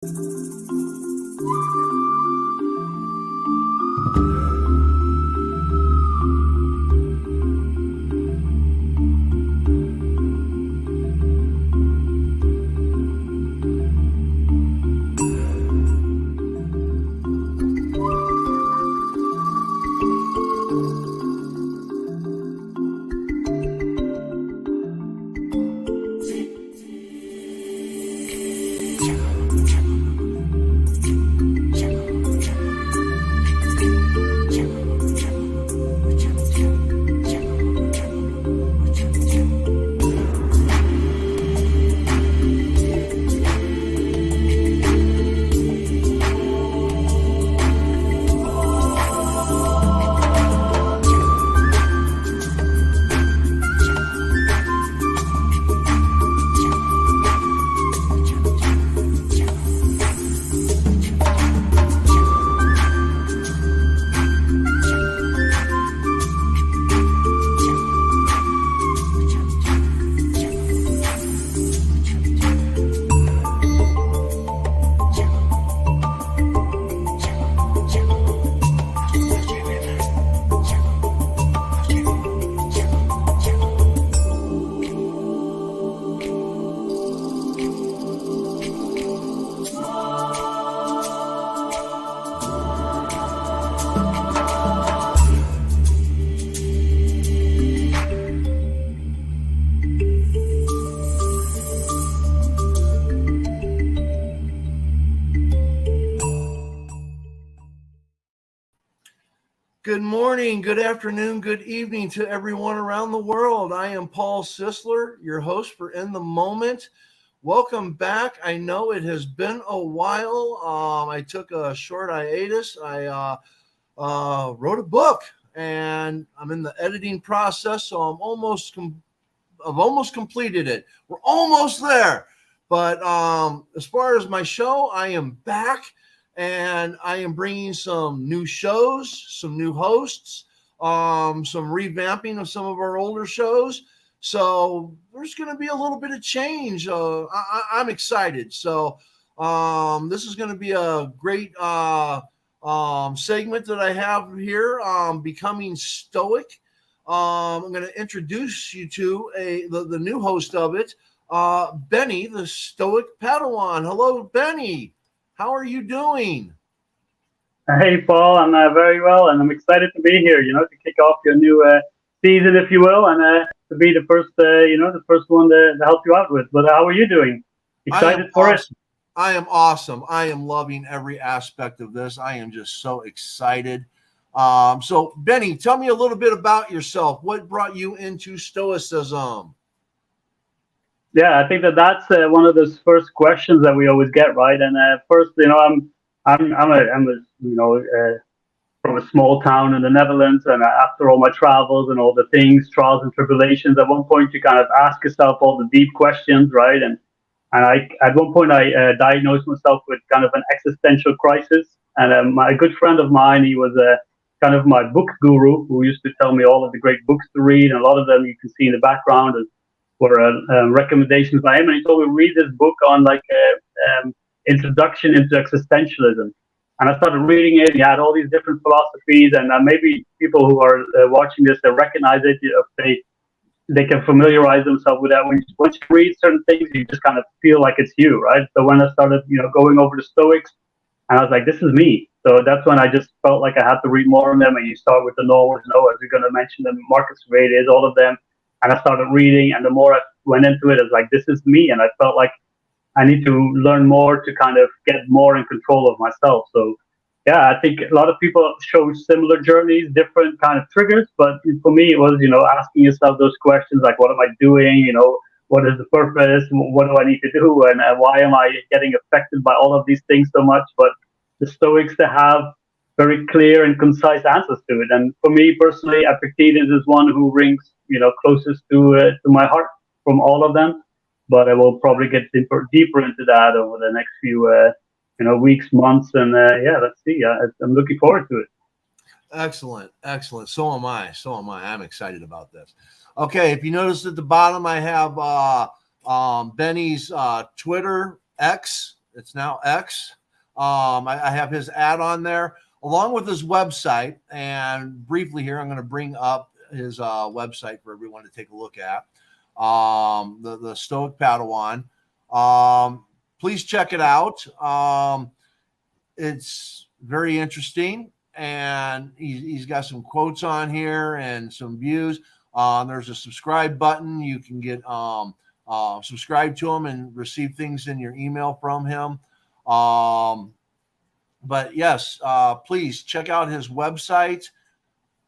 Good morning, good afternoon, good evening to everyone around the world. I am Paul Sisler, your host for In the Moment. Welcome back. I know it has been a while. I took a short hiatus. I wrote a book, and I'm in the editing process, so I've almost completed it. We're almost there. But as far as my show, I am back. And I am bringing some new shows, some new hosts, some revamping of some of our older shows. So there's going to be a little bit of change. I'm excited. So this is going to be a great segment that I have here, Becoming Stoic. I'm going to introduce you to the new host of it, Benny, the Stoic Padawan. Hello, Benny. How are you doing? Hey, Paul, I'm very well, and I'm excited to be here, to kick off your new season, if you will, and to be the first, the first one to help you out with. But how are you doing? Excited for it? I am awesome. I am loving every aspect of this. I am just so excited. So, Benny, tell me a little bit about yourself. What brought you into Stoicism? Yeah, I think that's one of those first questions that we always get, right? And first, I'm from a small town in the Netherlands, and after all my travels and all the things, trials and tribulations, at one point you kind of ask yourself all the deep questions, right? And at one point I diagnosed myself with kind of an existential crisis, and my good friend of mine, he was kind of my book guru, who used to tell me all of the great books to read, and a lot of them you can see in the background were recommendations by him, and he told me read this book on introduction into existentialism. And I started reading it. He had all these different philosophies, and maybe people who are watching this, they recognize it. They can familiarize themselves with that. Once you read certain things, you just kind of feel like it's you, right? So when I started, going over the Stoics, and I was like, this is me. So that's when I just felt like I had to read more of them. And you start with the Noah's Noah, as we're going to mention them, Marcus Aurelius, all of them. And I started reading, and the more I went into it, I was like, this is me. And I felt like I need to learn more to kind of get more in control of myself. So, yeah, I think a lot of people show similar journeys, different kind of triggers. But for me, it was, asking yourself those questions like, what am I doing? What is the purpose? What do I need to do? And why am I getting affected by all of these things so much? But the Stoics, they have very clear and concise answers to it. And for me personally, Epictetus is one who rings, closest to my heart from all of them. But I will probably get deeper into that over the next few, weeks, months, and let's see. I'm looking forward to it. Excellent. So am I. I'm excited about this. Okay, if you notice at the bottom, I have Benny's Twitter, X, it's now X. I have his ad on there along with his website. And briefly here, I'm going to bring up his website for everyone to take a look at. The Stoic Padawan. Please check it out. It's very interesting, and he's got some quotes on here and some views. There's a subscribe button. You can get subscribe to him and receive things in your email from him. But yes, please check out his website.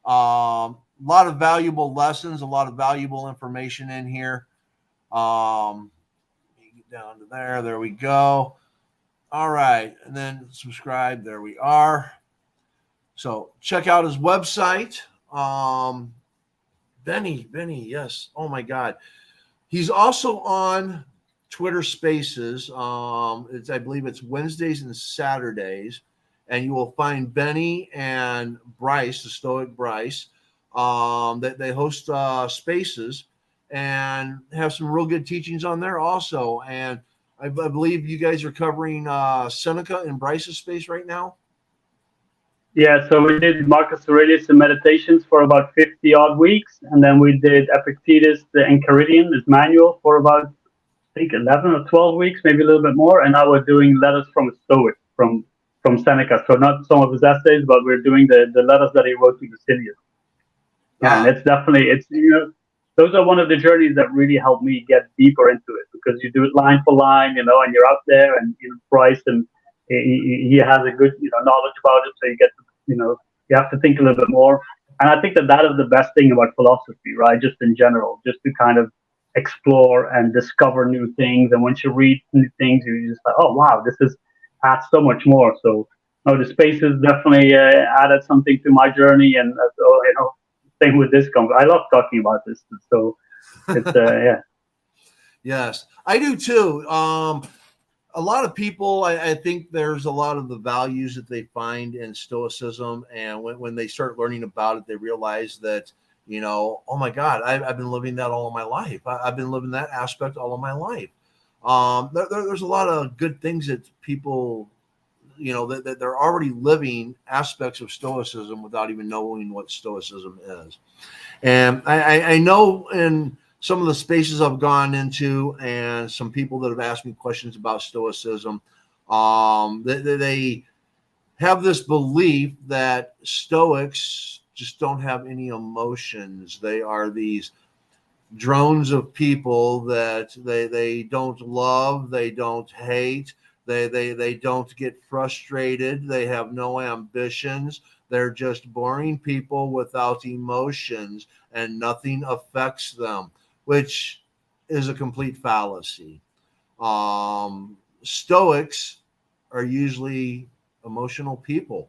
A lot of valuable lessons, a lot of valuable information in here. Get down to there. There we go. All right. And then subscribe. There we are. So check out his website. Benny, yes. Oh my God. He's also on Twitter Spaces. I believe it's Wednesdays and Saturdays. And you will find Benny and Bryce, the Stoic Bryce, that they host spaces and have some real good teachings on there also. And I believe you guys are covering Seneca and Bryce's space right now. Yeah, so we did Marcus Aurelius and Meditations for about 50 odd weeks, and then we did Epictetus, the Enchiridion, his manual, for about, I think, 11 or 12 weeks, maybe a little bit more. And now we're doing letters from a Stoic from Seneca. So not some of his essays, but we're doing the letters that he wrote to Lucilius. And it's definitely, those are one of the journeys that really helped me get deeper into it, because you do it line for line, and you're out there, and Bryce, and he has a good, knowledge about it. So you get to, you have to think a little bit more. And I think that is the best thing about philosophy, right? Just in general, just to kind of explore and discover new things. And once you read new things, you're just like, oh, wow, this adds so much more. So, the spaces definitely added something to my journey. And so, same with this conference. I love talking about this. So it's yeah. Yes, I do too. A lot of people, I think there's a lot of the values that they find in Stoicism, and when they start learning about it, they realize that, oh my God, I've been living that all of my life. I've been living that aspect all of my life. There's a lot of good things that people, that they're already living aspects of Stoicism without even knowing what Stoicism is. And I know in some of the spaces I've gone into, and some people that have asked me questions about Stoicism, they have this belief that Stoics just don't have any emotions. They are these drones of people that they don't love, they don't hate, they don't get frustrated, they have no ambitions. They're just boring people without emotions, and nothing affects them, which is a complete fallacy. Stoics are usually emotional people.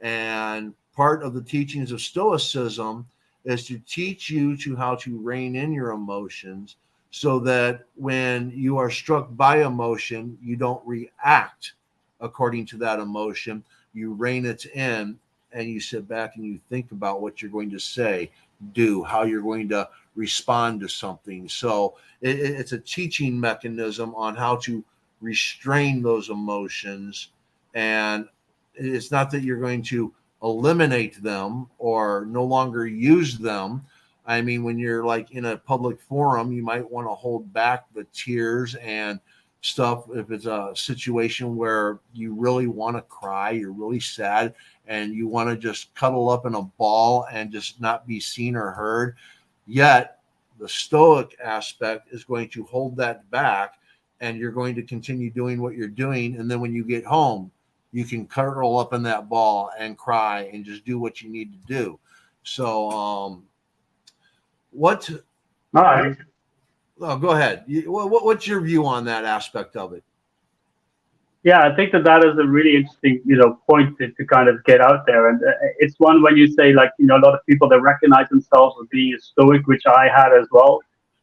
And part of the teachings of Stoicism is to teach you how to rein in your emotions, so that when you are struck by emotion, you don't react according to that emotion. You rein it in, and you sit back and you think about what you're going to say, do, how you're going to respond to something. So it's a teaching mechanism on how to restrain those emotions. And it's not that you're going to eliminate them or no longer use them. I mean, when you're like in a public forum, you might want to hold back the tears and stuff. If it's a situation where you really want to cry, you're really sad, and you want to just cuddle up in a ball and just not be seen or heard. Yet the Stoic aspect is going to hold that back, and you're going to continue doing what you're doing. And then when you get home, you can curl up in that ball and cry and just do what you need to do. So, what? All right. Oh, go ahead. What's your view on that aspect of it? Yeah, I think that is a really interesting, point to kind of get out there. And it's one when you say, like, a lot of people that recognize themselves as being a Stoic, which I had as well.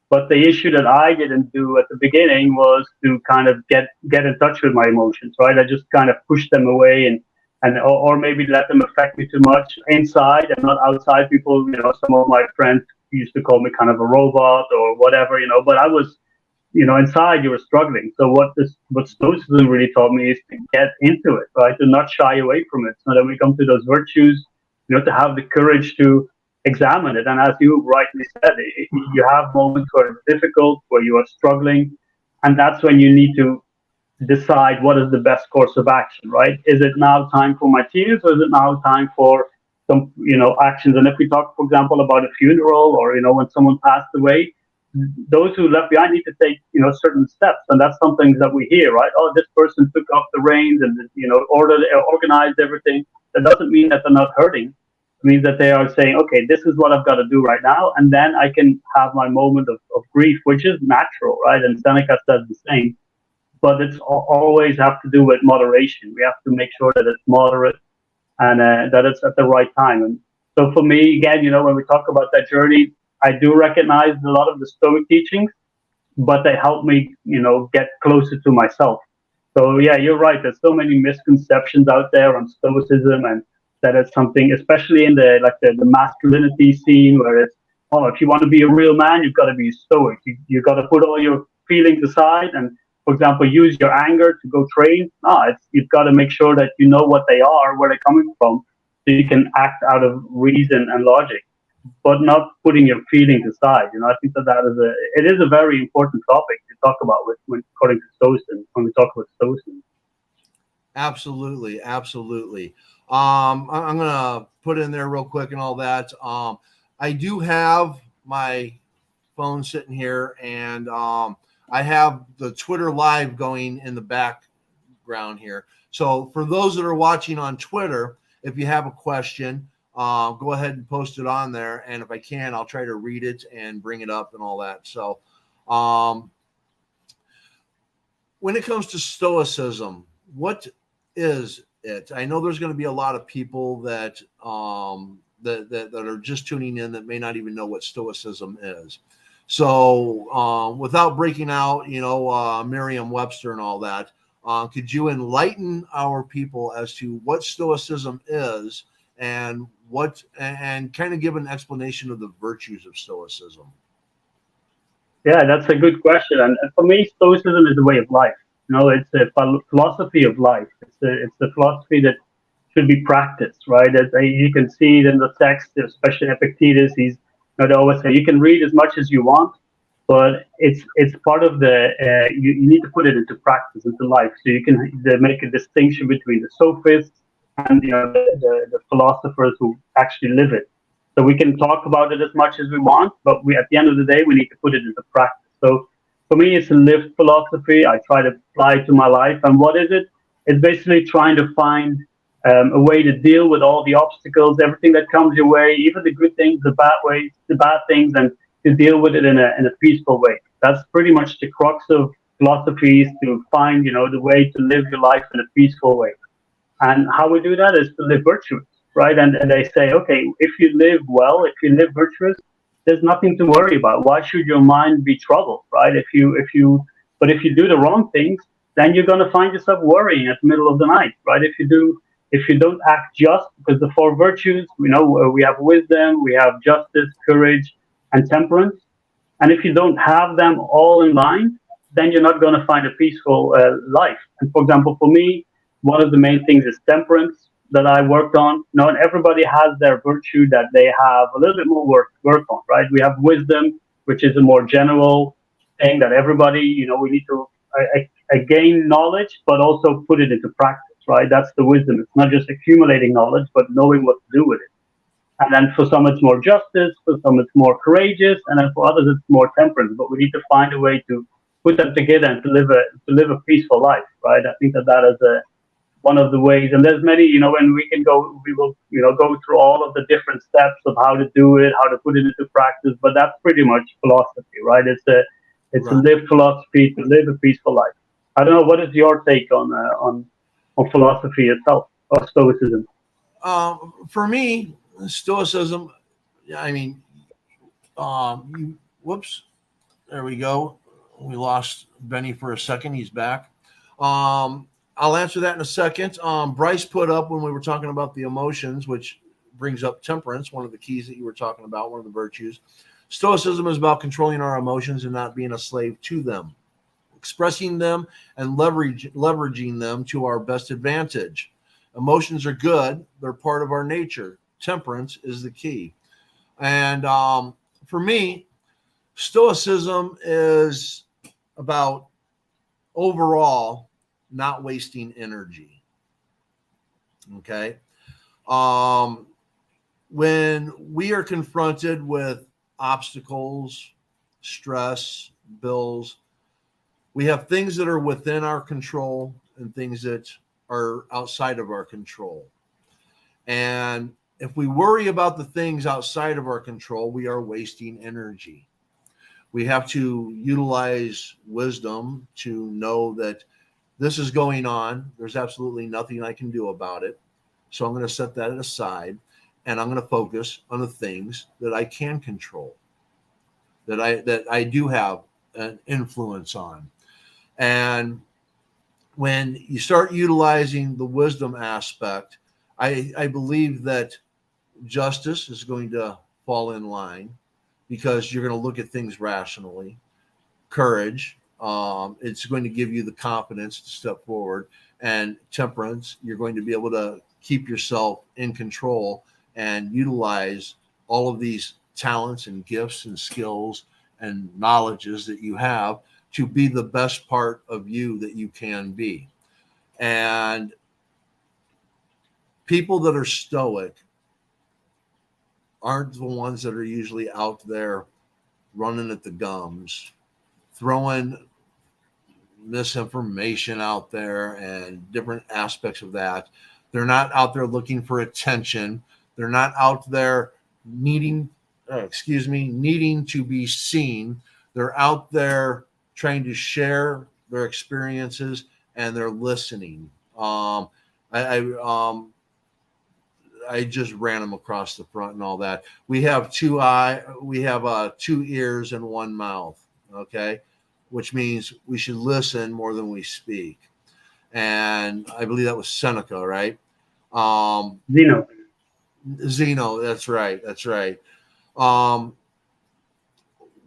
But the issue that I didn't do at the beginning was to kind of get in touch with my emotions, right? I just kind of pushed them away or maybe let them affect me too much inside and not outside. People, some of my friends used to call me kind of a robot or whatever, but I was inside you were struggling. So what Stoicism really taught me is to get into it, right? To not shy away from it. So that we come to those virtues, to have the courage to examine it. And as you rightly said, you have moments where it's difficult, where you are struggling, and that's when you need to decide what is the best course of action, right? Is it now time for my tears, or is it now time for some, actions? And if we talk, for example, about a funeral, or when someone passed away, those who left behind need to take, certain steps, and that's something that we hear, right? Oh, this person took off the reins and organized everything. That doesn't mean that they're not hurting. It means that they are saying, okay, this is what I've got to do right now, and then I can have my moment of grief, which is natural, right? And Seneca says the same, but it's always have to do with moderation. We have to make sure that it's moderate and that it's at the right time. And so for me, again, when we talk about that journey, I do recognize a lot of the Stoic teachings, but they help me, get closer to myself. So yeah, you're right. There's so many misconceptions out there on Stoicism, and that it's something, especially in the masculinity scene, where it's, oh, if you want to be a real man, you've got to be Stoic. You got to put all your feelings aside and, for example, use your anger to go train. No, you've got to make sure that you know what they are, where they're coming from, so you can act out of reason and logic, but not putting your feelings aside. I think it is a very important topic to talk about when according to Stoicism, when we talk about Stoicism. Absolutely, absolutely. I'm gonna put in there real quick and all that. I do have my phone sitting here, and I have the Twitter live going in the background here. So for those that are watching on Twitter, if you have a question, go ahead and post it on there. And if I can, I'll try to read it and bring it up and all that. So when it comes to Stoicism, what is it? I know there's going to be a lot of people that that are just tuning in that may not even know what Stoicism is. So without breaking out, Merriam-Webster and all that, could you enlighten our people as to what Stoicism is and kind of give an explanation of the virtues of Stoicism? Yeah, that's a good question. And for me, Stoicism is a way of life. It's a philosophy of life. It's a philosophy that should be practiced, right? You can see it in the text, especially Epictetus. They always say you can read as much as you want, but it's part of you need to put it into practice, into life, so you can make a distinction between the sophists and the philosophers who actually live it. So we can talk about it as much as we want, but at the end of the day, we need to put it into practice. So for me, it's a lived philosophy. I try to apply it to my life. And what is it? It's basically trying to find a way to deal with all the obstacles, everything that comes your way, even the good things, the bad things, and to deal with it in a peaceful way. That's pretty much the crux of philosophy, is to find, the way to live your life in a peaceful way. And how we do that is to live virtuous, right? And they say, okay, if you live well, if you live virtuous, there's nothing to worry about. Why should your mind be troubled, right? But if you do the wrong things, then you're going to find yourself worrying at the middle of the night, right? If you don't act just, because the four virtues, we have wisdom, we have justice, courage, and temperance. And if you don't have them all in line, then you're not going to find a peaceful life. And for example, for me, one of the main things is temperance that I worked on. And everybody has their virtue that they have a little bit more work on, right? We have wisdom, which is a more general thing that everybody, we need to gain knowledge, but also put it into practice, right? That's the wisdom. It's not just accumulating knowledge, but knowing what to do with it. And then for some, it's more justice, for some, it's more courageous, and then for others, it's more temperance. But we need to find a way to put them together and to live a peaceful life, right? I think that is one of the ways. And there's many, and we will, go through all of the different steps of how to do it, how to put it into practice. But that's pretty much philosophy, right? It's a lived philosophy to live a peaceful life. I don't know. What is your take on philosophy itself, or Stoicism? For me, Stoicism, I mean, whoops, there we go. We lost Benny for a second. He's back. I'll answer that in a second. Bryce put up, when we were talking about the emotions, which brings up temperance, one of the keys that you were talking about, one of the virtues. Stoicism is about controlling our emotions and not being a slave to them. expressing them and leveraging them to our best advantage. Emotions are good, they're part of our nature. Temperance is the key. And for me, Stoicism is about overall not wasting energy. Okay. When we are confronted with obstacles, stress, bills, we have things that are within our control and things that are outside of our control. And if we worry about the things outside of our control, we are wasting energy. We have to utilize wisdom to know that this is going on. There's absolutely nothing I can do about it. So I'm going to set that aside and I'm going to focus on the things that I can control, that I do have an influence on. And when you start utilizing the wisdom aspect, I believe that justice is going to fall in line because you're going to look at things rationally. Courage, it's going to give you the confidence to step forward. And temperance, you're going to be able to keep yourself in control and utilize all of these talents and gifts and skills and knowledges that you have to be the best part of you that you can be. And people that are stoic aren't the ones that are usually out there running at the gums, throwing misinformation out there and different aspects of that. They're not out there looking for attention. They're not out there needing to be seen. They're out there trying to share their experiences and they're listening. I just ran them across the front and all that. We have two ears and one mouth. Okay. Which means we should listen more than we speak. And I believe that was Seneca, right? Zeno, that's right. That's right.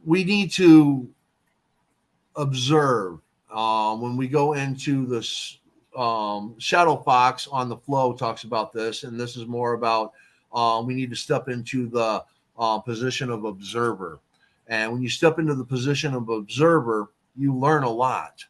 We need to observe when we go into this. Shadow Fox on the Flow talks about this, and this is more about we need to step into the position of observer. And when you step into the position of observer, you learn a lot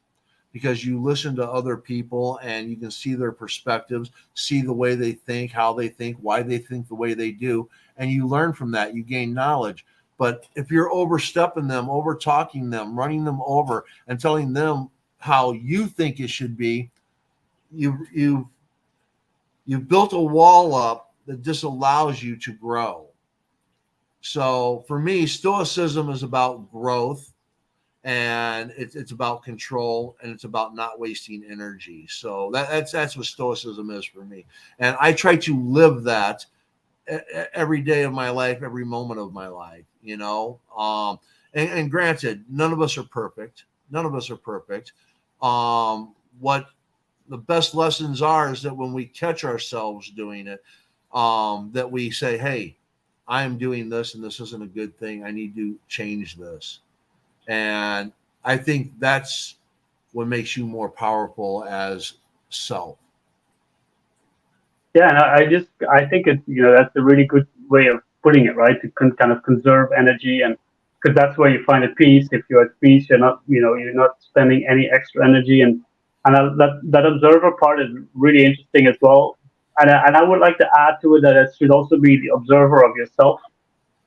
because you listen to other people and you can see their perspectives, see the way they think, how they think, why they think the way they do. And you learn from that. You gain knowledge. But if you're overstepping them, over talking them, running them over and telling them how you think it should be, you've built a wall up that disallows you to grow. So for me, Stoicism is about growth and it's about control and it's about not wasting energy. So that's what Stoicism is for me. And I try to live that every day of my life, every moment of my life, you know. And granted, none of us are perfect. None of us are perfect. What the best lessons are is that when we catch ourselves doing it, that we say, hey, I am doing this and this isn't a good thing. I need to change this. And I think that's what makes you more powerful as self. Yeah, and I think it's, that's a really good way of putting it, right? To kind of conserve energy, and because that's where you find a peace. If you're at peace, you're not spending any extra energy, and that observer part is really interesting as well. And I would like to add to it that it should also be the observer of yourself.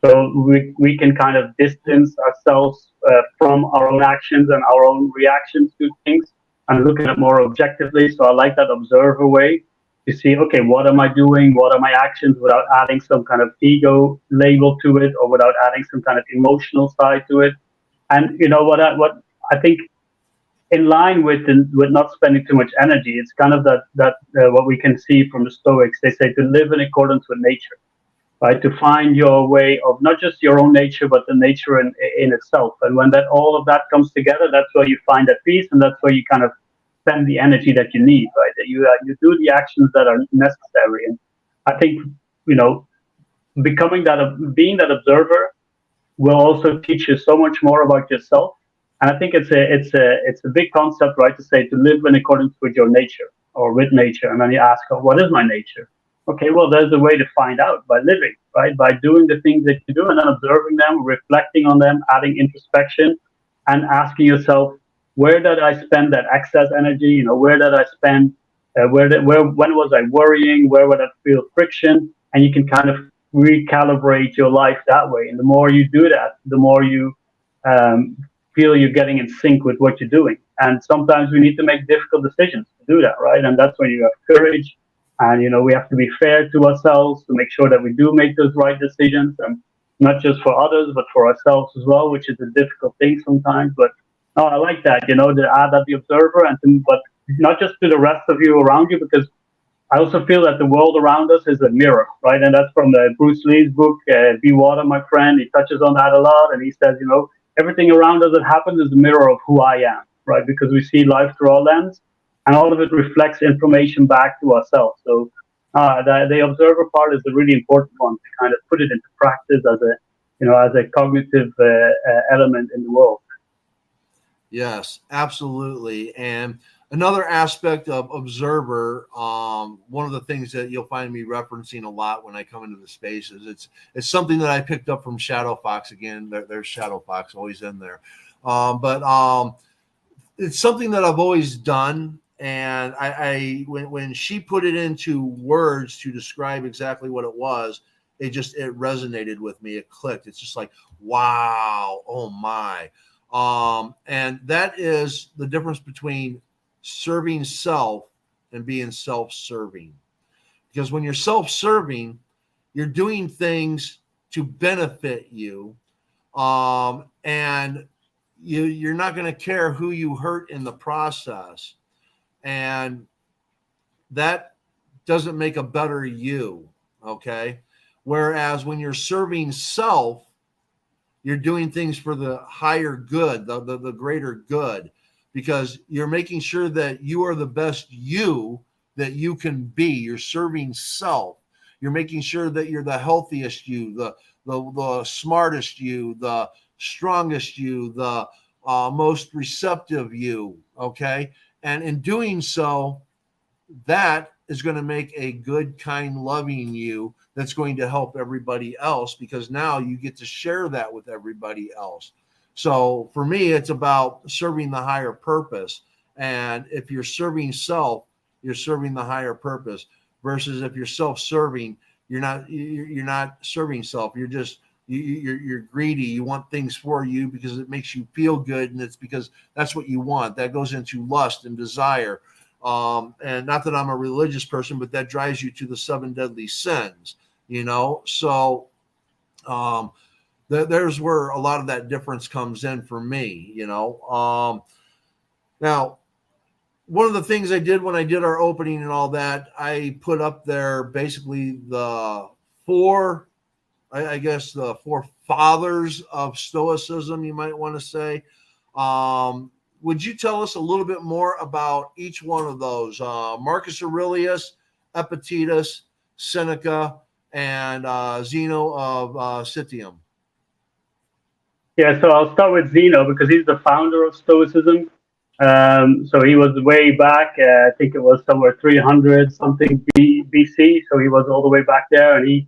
So we can kind of distance ourselves from our own actions and our own reactions to things and look at it more objectively. So I like that observer way to see, okay, what am I doing? What are my actions without adding some kind of ego label to it or without adding some kind of emotional side to it. And what I think in line with not spending too much energy, it's kind of that what we can see from the Stoics. They say to live in accordance with nature, right? To find your way of not just your own nature, but the nature in itself. And when all of that comes together, that's where you find that peace, and that's where you kind of spend the energy that you need, right? That you do the actions that are necessary. And I think being that observer will also teach you so much more about yourself, And I think it's a big concept, right? To say to live in accordance with your nature or with nature. And then you ask, oh, what is my nature? Okay, well, there's a way to find out by living, right? By doing the things that you do and then observing them, reflecting on them, adding introspection, and asking yourself, where did I spend that excess energy? Where did I spend? When was I worrying? Where would I feel friction? And you can kind of recalibrate your life that way. And the more you do that, the more you um, feel you're getting in sync with what you're doing. And sometimes we need to make difficult decisions to do that, right? And that's when you have courage. And we have to be fair to ourselves to make sure that we do make those right decisions, and not just for others, but for ourselves as well, which is a difficult thing sometimes. But no, I like that, to add that the observer, but not just to the rest of you around you, because I also feel that the world around us is a mirror, right? And that's from the Bruce Lee's book, Be Water, My Friend. He touches on that a lot. And he says, everything around us that happens is a mirror of who I am, right? Because we see life through our lens, and all of it reflects information back to ourselves. So the observer part is a really important one to kind of put it into practice as a cognitive element in the world. Yes, absolutely. And another aspect of observer, one of the things that you'll find me referencing a lot when I come into the spaces, it's something that I picked up from Shadow Fox. Again, there's Shadow Fox always in there. But it's something that I've always done. And when she put it into words to describe exactly what it was, it resonated with me. It clicked. It's just like, wow, oh my. And that is the difference between serving self and being self-serving. Because when you're self-serving, you're doing things to benefit you. And you're not going to care who you hurt in the process. And that doesn't make a better you. Okay. Whereas when you're serving self, you're doing things for the higher good, the greater good, because you're making sure that you are the best you that you can be. You're serving self. You're making sure that you're the healthiest you, the smartest you, the strongest you, the most receptive you. Okay. And in doing so, that is going to make a good, kind, loving you that's going to help everybody else, because now you get to share that with everybody else. So for me, it's about serving the higher purpose. And if you're serving self, you're serving the higher purpose, versus if you're self-serving, you're not serving self. You're greedy. You want things for you because it makes you feel good. And it's because that's what you want. That goes into lust and desire. And not that I'm a religious person, but that drives you to the 7 deadly sins, So there's where a lot of that difference comes in for me, Now, one of the things I did when I did our opening and all that, I put up there basically the four fathers of Stoicism, you might want to say. Would you tell us a little bit more about each one of those? Marcus Aurelius, Epictetus, Seneca, and Zeno of Citium. Yeah, so I'll start with Zeno because he's the founder of Stoicism. So he was way back, I think it was somewhere 300 something BC. So he was all the way back there, and he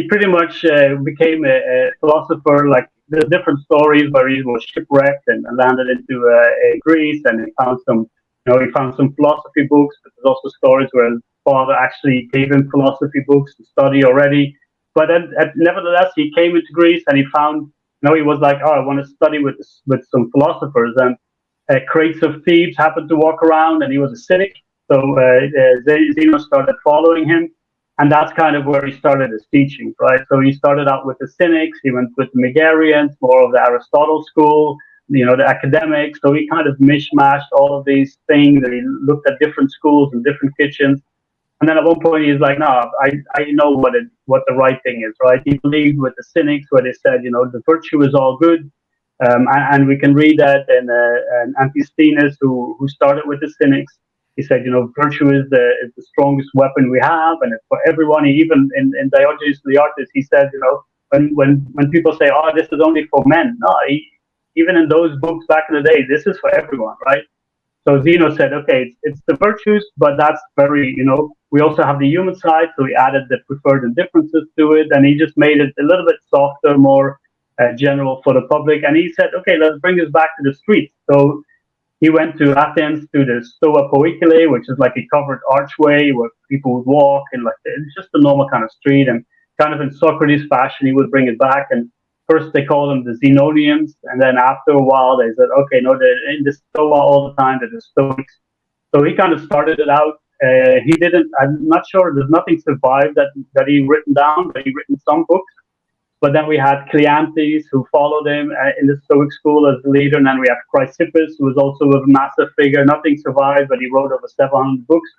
pretty much became a philosopher. Like there's different stories where he was shipwrecked and landed into Greece, and he found some philosophy books. But there's also stories where his father actually gave him philosophy books to study already. But nevertheless, he came into Greece and he found, he was like, oh, I want to study with some philosophers, and crates of thieves happened to walk around, and he was a cynic. So Zeno started following him. And that's kind of where he started his teaching, right? So he started out with the Cynics, he went with the Megarians, more of the Aristotle school, the academics. So he kind of mishmashed all of these things, and he looked at different schools and different kitchens. And then at one point he's like, no, I know what the right thing is, right? He believed with the Cynics where they said, the virtue is all good. And we can read that in Antisthenes, who started with the Cynics. He said, virtue is the strongest weapon we have, and it's for everyone. He even in Diogenes the Artist, he said, when people say, oh, this is only for men. No, even in those books back in the day, this is for everyone, right? So Zeno said, okay, it's the virtues, but that's very, we also have the human side. So he added the preferred and differences to it, and he just made it a little bit softer, more general for the public. And he said, okay, let's bring this back to the streets. So he went to Athens to the Stoa Poikile, which is like a covered archway where people would walk, and like it's just a normal kind of street. And kind of in Socrates fashion, he would bring it back. And first they called them the Zenonians, and then after a while they said, okay, no, they're in the Stoa all the time, they're the Stoics. So he kind of started it out. He didn't. I'm not sure. There's nothing survived that he written down, but he written some books. But then we had Cleanthes, who followed him in the Stoic school as the leader. And then we have Chrysippus, who was also a massive figure. Nothing survived, but he wrote over 700 books.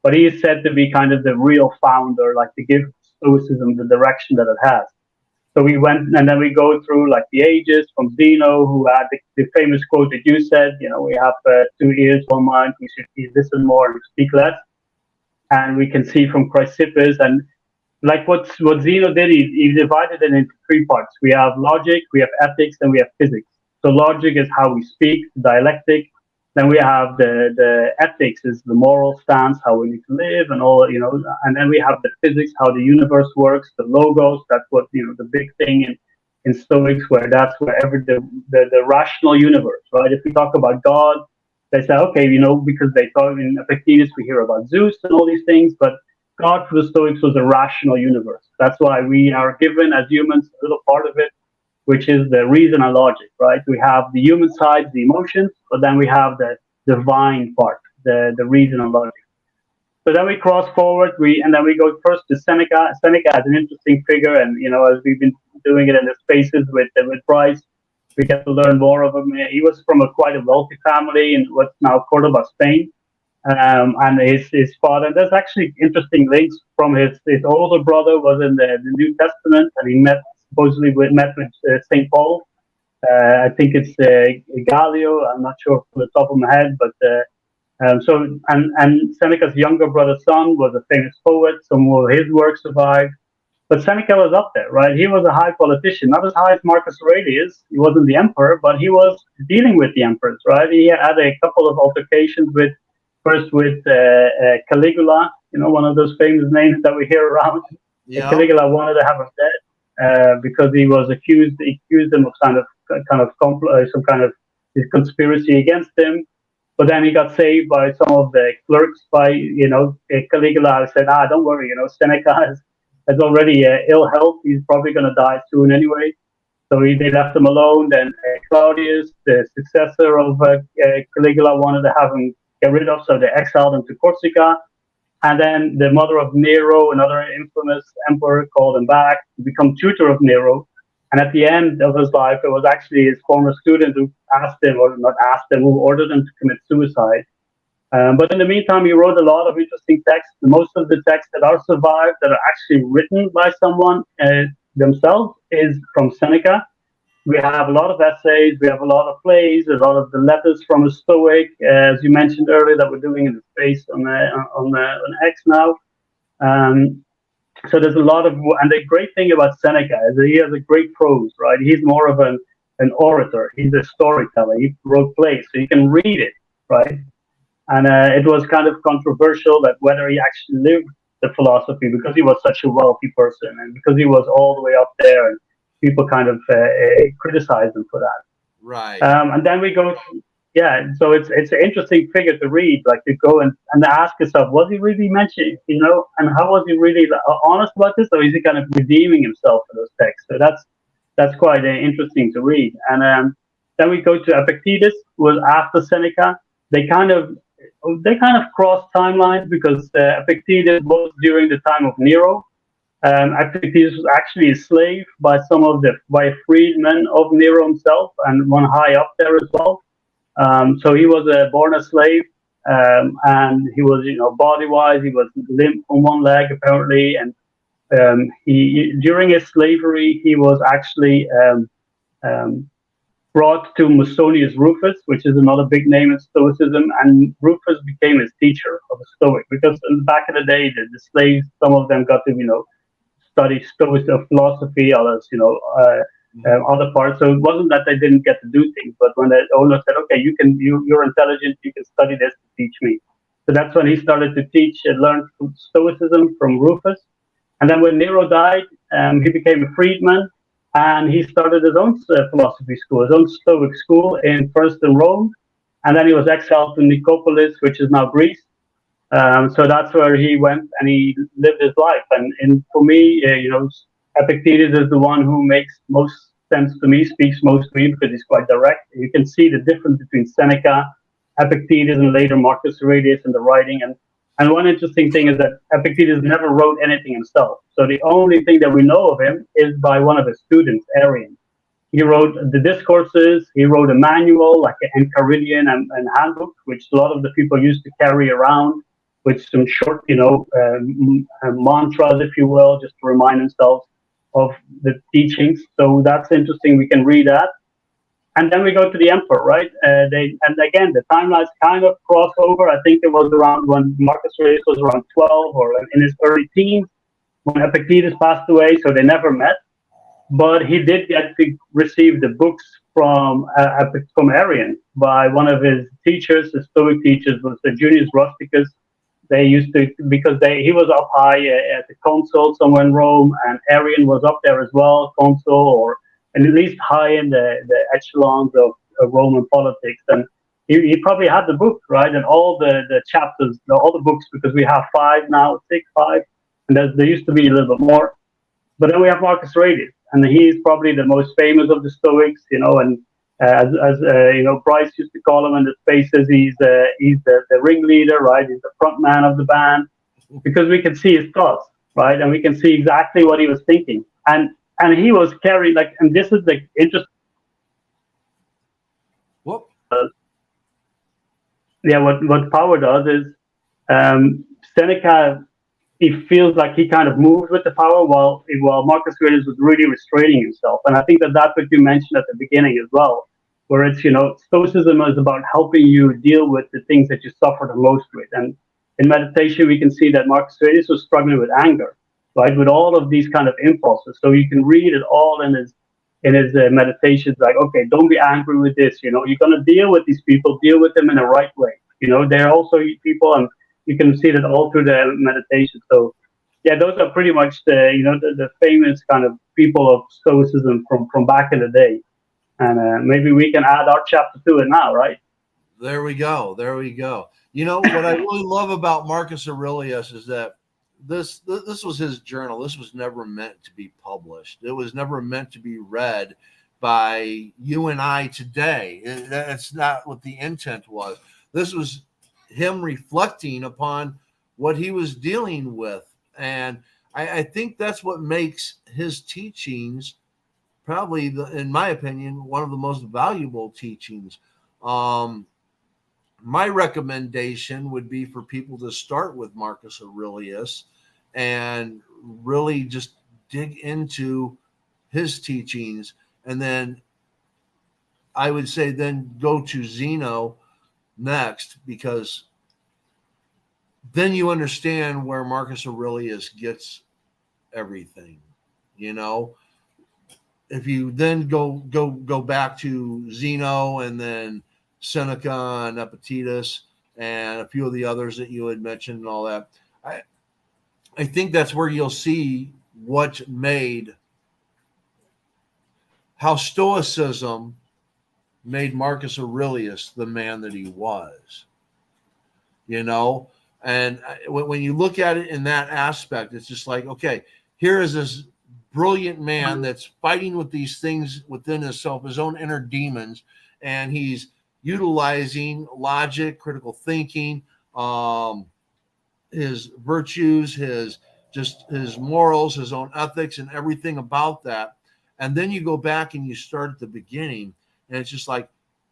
But he is said to be kind of the real founder, like to give Stoicism the direction that it has. So we went, and then we go through like the ages from Zeno, who had the famous quote that you said, we have 2 ears, 1 mind, we should listen more and speak less. And we can see from Chrysippus, and like what Zeno did, he divided it into 3 parts. We have logic, we have ethics, and we have physics. So logic is how we speak, dialectic. Then we have the ethics is the moral stance, how we need to live, and all, and then we have the physics, how the universe works, the logos. That's what, the big thing in Stoics, where that's wherever the rational universe, right? If we talk about God, they say, okay, because they thought in Epictetus we hear about Zeus and all these things, but God for the Stoics was a rational universe. That's why we are given as humans a little part of it, which is the reason and logic, right? We have the human side, the emotions, but then we have the divine part, the reason and logic. So then we cross forward, and then we go first to Seneca. Seneca is an interesting figure, and as we've been doing it in the spaces with Bryce, we get to learn more of him. He was from quite a wealthy family in what's now Cordoba, Spain. And his father, and there's actually interesting links from his older brother was in the New Testament, and he supposedly met with St. Paul. I think it's Gallio. I'm not sure from the top of my head, but and Seneca's younger brother's son was a famous poet. Some of his works survived, but Seneca was up there, right? He was a high politician, not as high as Marcus Aurelius. He wasn't the emperor, but he was dealing with the emperors, right? He had a couple of altercations first with Caligula, one of those famous names that we hear around. Yeah. Caligula wanted to have him dead because he was accused. He accused him of some kind of conspiracy against him. But then he got saved by some of the clerks. By Caligula said, don't worry, Seneca has already ill health. He's probably going to die soon anyway. So they left him alone. Then Claudius, the successor of Caligula, wanted to have him get rid of, so they exiled him to Corsica. And then the mother of Nero, another infamous emperor, called him back to become tutor of Nero. And at the end of his life, it was actually his former student who who ordered him to commit suicide. But in the meantime, he wrote a lot of interesting texts. Most of the texts that are survived, that are actually written by someone themselves, is from Seneca. We have a lot of essays, we have a lot of plays, there's a lot of the letters from a Stoic, as you mentioned earlier, that we're doing in the space on X now. So there's a lot of, and the great thing about Seneca is that he has a great prose, right? He's more of an orator, he's a storyteller, he wrote plays, so you can read it, right? And it was kind of controversial that whether he actually lived the philosophy, because he was such a wealthy person, and because he was all the way up there, and people kind of criticize him for that. Right. And then we go, so it's an interesting figure to read, like to go and ask yourself, was he really mentioning, and how was he really honest about this, or is he kind of redeeming himself for those texts? So that's quite interesting to read. And then we go to Epictetus, who was after Seneca. They kind of crossed timelines because Epictetus was during the time of Nero. Epictetus was actually a slave by a freedman of Nero himself, and one high up there as well. So he was born a slave, and he was, body-wise, he was limp on one leg apparently, and he during his slavery he was actually brought to Musonius Rufus, which is another big name in Stoicism, and Rufus became his teacher of a Stoic, because back in the day the slaves, some of them got to study Stoic philosophy, others other parts. So it wasn't that they didn't get to do things, but when the owner said, "Okay, you're intelligent, you can study this to teach me." So that's when he started to teach and learn Stoicism from Rufus. And then when Nero died, he became a freedman, and he started his own philosophy school, his own Stoic school first in Rome, and then he was exiled to Nicopolis, which is now Greece. So that's where he went and he lived his life. And for me, Epictetus is the one who makes most sense to me, speaks most to me because he's quite direct. You can see the difference between Seneca, Epictetus, and later Marcus Aurelius in the writing. And one interesting thing is that Epictetus never wrote anything himself. So the only thing that we know of him is by one of his students, Arrian. He wrote the discourses. He wrote a manual, like an Enchiridion and handbook, which a lot of the people used to carry around with some short, mantras, if you will, just to remind themselves of the teachings. So that's interesting. We can read that. And then we go to the emperor, right? And again, the timelines kind of cross over. I think it was around when Marcus Aurelius was around 12 or in his early teens when Epictetus passed away. So they never met. But he did get to receive the books from Arrian by one of his teachers, the Stoic teachers, was the Junius Rusticus. They used to, because he was up high at the consul somewhere in Rome, and Arrian was up there as well, consul, or and at least high in the echelons of Roman politics. And he probably had the book, right? And all the chapters, all the books, because we have 5 now, 6, 5, and there used to be a little bit more. But then we have Marcus Aurelius, and he's probably the most famous of the Stoics, and as Bryce used to call him in the spaces, he's the ringleader, right? He's the front man of the band, because we can see his thoughts, right? And we can see exactly what he was thinking. And he was carried, and this is the interesting. Whoop. What power does is Seneca, he feels like he kind of moved with the power while Marcus Aurelius was really restraining himself. And I think that's what you mentioned at the beginning as well, where it's, Stoicism is about helping you deal with the things that you suffer the most with. And in meditation, we can see that Marcus Aurelius was struggling with anger, right? With all of these kind of impulses. So you can read it all in his meditations, like, okay, don't be angry with this. You're going to deal with these people, deal with them in the right way. They're also people, and you can see that all through the meditation. So, yeah, those are pretty much the famous kind of people of Stoicism from back in the day. And maybe we can add our chapter to it now, right? There we go. What I really love about Marcus Aurelius is that this was his journal. This was never meant to be published. It was never meant to be read by you and I today. That's not what the intent was. This was him reflecting upon what he was dealing with. And I think that's what makes his teachings probably, in my opinion, one of the most valuable teachings. My recommendation would be for people to start with Marcus Aurelius and really just dig into his teachings. And then I would say then go to Zeno next, because then you understand where Marcus Aurelius gets everything. If you then go back to Zeno and then Seneca and Epictetus and a few of the others that you had mentioned and all that, I think that's where you'll see how Stoicism made Marcus Aurelius the man that he was. And when you look at it in that aspect, it's just like, okay, here is this brilliant man that's fighting with these things within himself, his own inner demons, and he's utilizing logic, critical thinking, his virtues, his morals, his own ethics, and everything about that. And then you go back and you start at the beginning, and it's just like,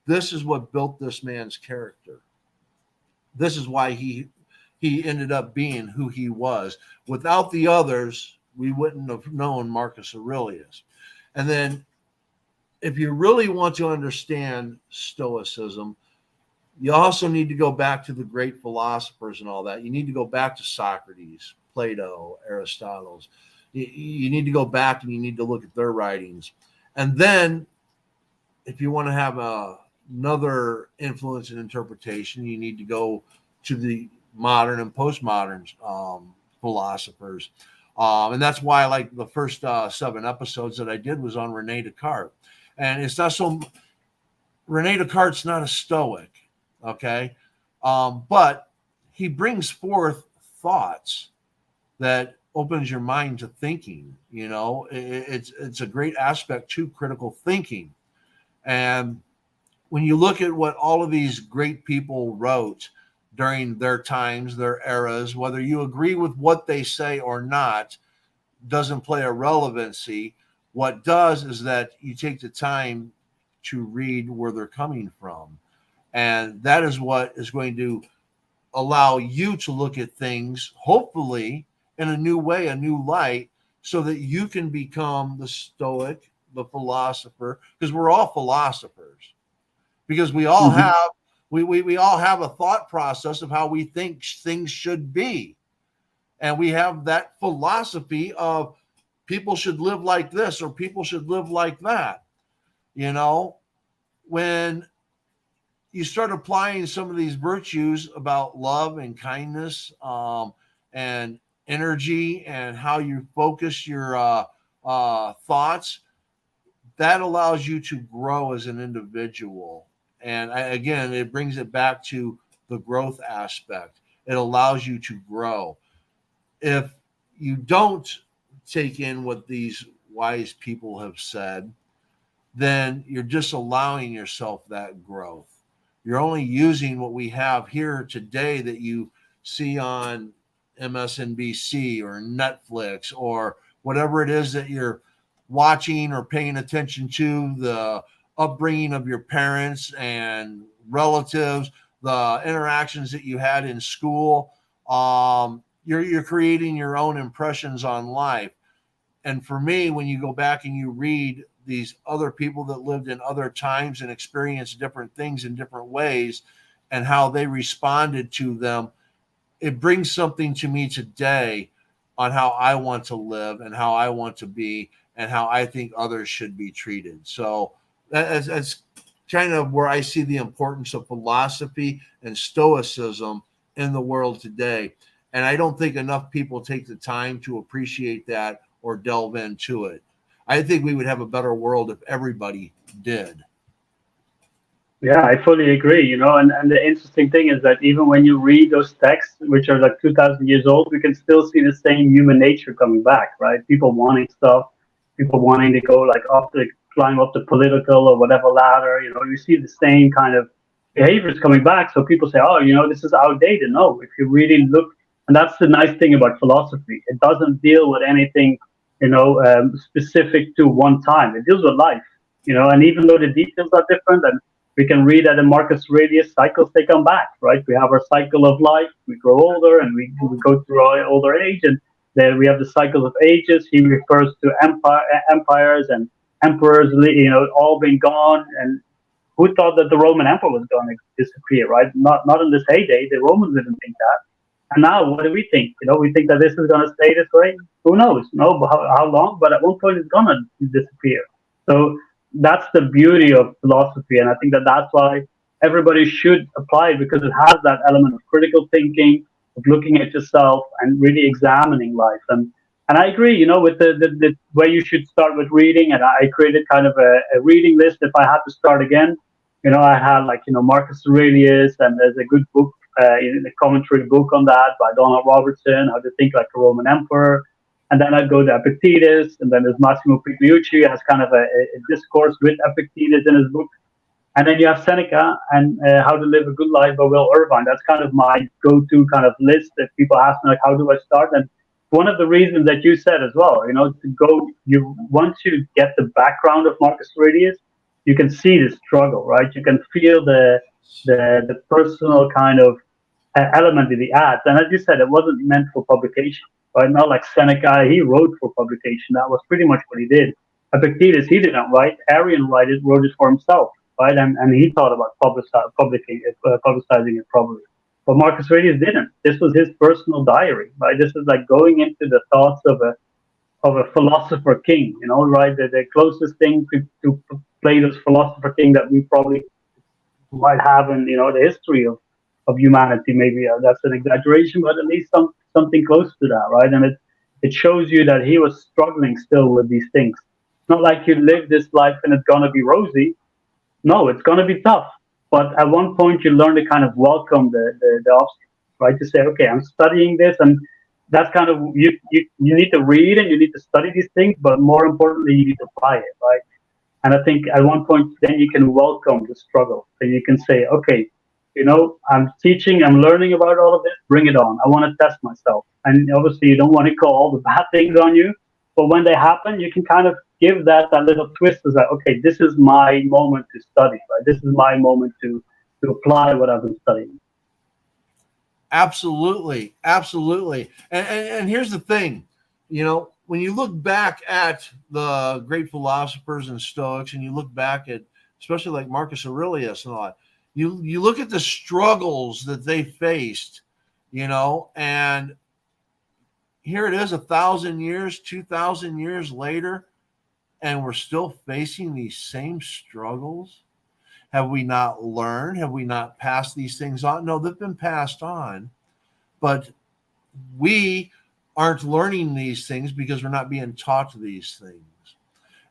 this is what built this man's character. This is why he ended up being who he was. Without the others, we wouldn't have known Marcus Aurelius. And then if you really want to understand Stoicism, you also need to go back to the great philosophers and all that. You need to go back to Socrates, Plato, Aristotle. You need to go back and you need to look at their writings. And then if you want to have another influence and interpretation, you need to go to the modern and postmodern philosophers. And that's why, like, the first 7 episodes that I did was on Rene Descartes. And it's not so, Rene Descartes' not a Stoic, okay? But he brings forth thoughts that opens your mind to thinking. It's a great aspect to critical thinking. And when you look at what all of these great people wrote during their times, their eras, whether you agree with what they say or not, doesn't play a relevancy. What does is that you take the time to read where they're coming from. And that is what is going to allow you to look at things, hopefully, in a new way, a new light, so that you can become the Stoic, the philosopher, because we're all philosophers. Because we all have we all have a thought process of how we think things should be. And we have that philosophy of people should live like this or people should live like that. When you start applying some of these virtues about love and kindness, and energy, and how you focus your thoughts, that allows you to grow as an individual. And again, it brings it back to the growth aspect. It allows you to grow. If you don't take in what these wise people have said, then you're just allowing yourself that growth. You're only using what we have here today that you see on MSNBC or Netflix or whatever it is that you're watching or paying attention to, the upbringing of your parents and relatives, the interactions that you had in school. You're creating your own impressions on life. And for me, when you go back and you read these other people that lived in other times and experienced different things in different ways and how they responded to them, it brings something to me today on how I want to live and how I want to be and how I think others should be treated. So that's kind of where I see the importance of philosophy and stoicism in the world today. And I don't think enough people take the time to appreciate that or delve into it. I think we would have a better world if everybody did. Yeah, I fully agree, and the interesting thing is that even when you read those texts, which are like 2,000 years old, we can still see the same human nature coming back, right? People wanting stuff, people wanting to go like climb up the political or whatever ladder, you see the same kind of behaviors coming back. So people say, oh, this is outdated. No, if you really look, and that's the nice thing about philosophy. It doesn't deal with anything, specific to one time. It deals with life, and even though the details are different, and we can read that in Marcus Aurelius, cycles, they come back, right? We have our cycle of life, we grow older, and we go through our older age, and then we have the cycle of ages. He refers to empires and emperors, all being gone. And who thought that the Roman Empire was going to disappear, right? Not in this heyday. The Romans didn't think that. And now, what do we think? We think that this is going to stay this way. Who knows? No, how long? But at one point, it's going to disappear. So that's the beauty of philosophy, and I think that that's why everybody should apply it, because it has that element of critical thinking, of looking at yourself and really examining life. And I agree, with the way you should start with reading. And I created kind of a reading list if I had to start again. I had Marcus Aurelius, and there's a good book, a commentary book on that by Donald Robertson, How to Think Like a Roman Emperor. And then I'd go to Epictetus, and then there's Massimo Pigliucci has kind of a discourse with Epictetus in his book. And then you have Seneca and How to Live a Good Life by Will Irvine. That's kind of my go-to kind of list if people ask me, like, how do I start? And one of the reasons that you said as well, once you get the background of Marcus Aurelius, you can see the struggle, right? You can feel the personal kind of element that he adds. And as you said, it wasn't meant for publication, right? Not like Seneca, he wrote for publication. That was pretty much what he did. Epictetus, he didn't write. Arrian wrote it for himself, right? And he thought about publicizing it probably. But Marcus Aurelius didn't. This was his personal diary, right? This is like going into the thoughts of a philosopher king, right? The closest thing to Plato's philosopher king that we probably might have in the history of humanity. Maybe that's an exaggeration, but at least something close to that, right? And it shows you that he was struggling still with these things. It's not like you live this life and it's gonna be rosy. No, it's gonna be tough. But at one point, you learn to kind of welcome the obstacles, right? To say, okay, I'm studying this, and that's kind of you need to read and you need to study these things, but more importantly, you need to apply it, right? And I think at one point, then you can welcome the struggle. So you can say, okay, I'm teaching, I'm learning about all of this, bring it on. I want to test myself. And obviously, you don't want to call all the bad things on you. But when they happen, you can kind of give that little twist as like, okay, this is my moment to study, right? This is my moment to apply what I've been studying. Absolutely, absolutely. And here's the thing, when you look back at the great philosophers and Stoics, and you look back at especially like Marcus Aurelius and all that, you look at the struggles that they faced, and here it is 1,000 years, 2,000 years later, and we're still facing these same struggles. Have we not learned? Have we not passed these things on? No, they've been passed on, but we aren't learning these things because we're not being taught these things.